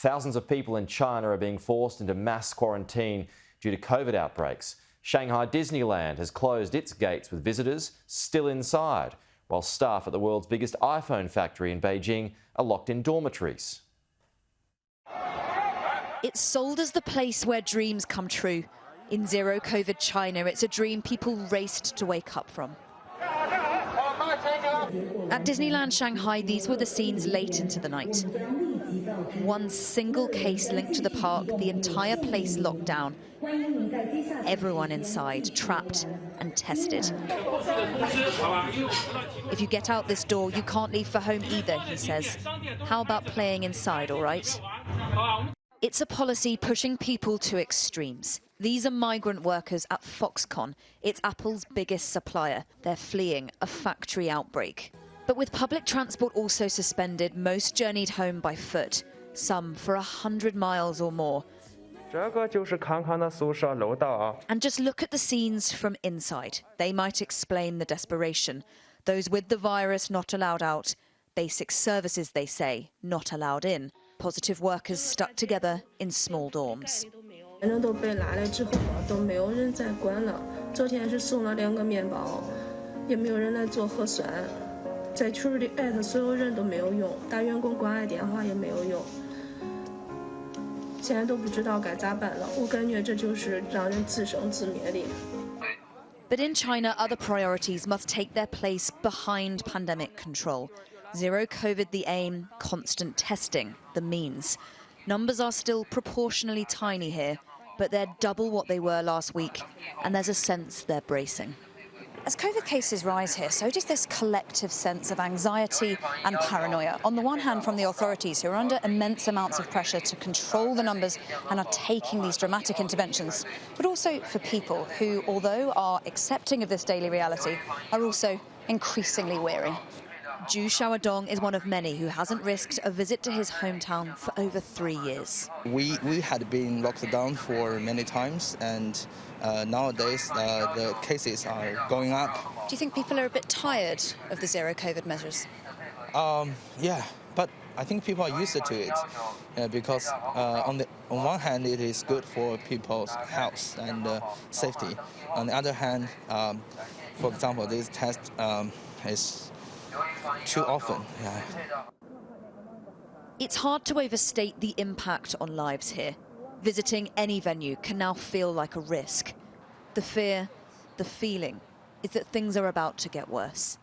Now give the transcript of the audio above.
Thousands of people in China are being forced into mass quarantine due to COVID outbreaks. Shanghai Disneyland has closed its gates with visitors still inside, while staff at the world's biggest iPhone factory in Beijing are locked in dormitories. It's sold as the place where dreams come true. In zero COVID China, it's a dream people raced to wake up from. At Disneyland Shanghai, these were the scenes late into the night. One single case linked to the park, the entire place locked down. Everyone inside, trapped and tested. If you get out this door, you can't leave for home either, he says. How about playing inside, all right? It's a policy pushing people to extremes. These are migrant workers at Foxconn. It's Apple's biggest supplier. They're fleeing a factory outbreak. But with public transport also suspended, most journeyed home by foot, some for 100 miles or more. And just look at the scenes from inside. They might explain the desperation. Those with the virus not allowed out. Basic services, they say, not allowed in. Positive workers stuck together in small dorms. 人都被拿来之后都没有人再管了。昨天是送了2个面包，也没有人来做核酸。在群里艾特所有人都没有用，打员工关爱电话也没有用。现在都不知道该咋办了。我感觉这就是让人自生自灭的。But in China, other priorities must take their place behind pandemic control. Zero COVID the aim, constant testing the means. Numbers are still proportionally tiny here, but they're double what they were last week, and there's a sense they're bracing. As COVID cases rise here, so does this collective sense of anxiety and paranoia. On the one hand, from the authorities, who are under immense amounts of pressure to control the numbers and are taking these dramatic interventions, but also for people who, although are accepting of this daily reality, are also increasingly weary. Zhu Xiaodong is one of many who hasn't risked a visit to his hometown for over 3 years. We had been locked down for many times, and nowadays the cases are going up. Do you think people are a bit tired of the zero COVID measures? Yeah, but I think people are used to it because on one hand it is good for people's health and safety. On the other hand, for example, this test is too often. Yeah. It's hard to overstate the impact on lives here. Visiting any venue can now feel like a risk. The fear, the feeling, is that things are about to get worse.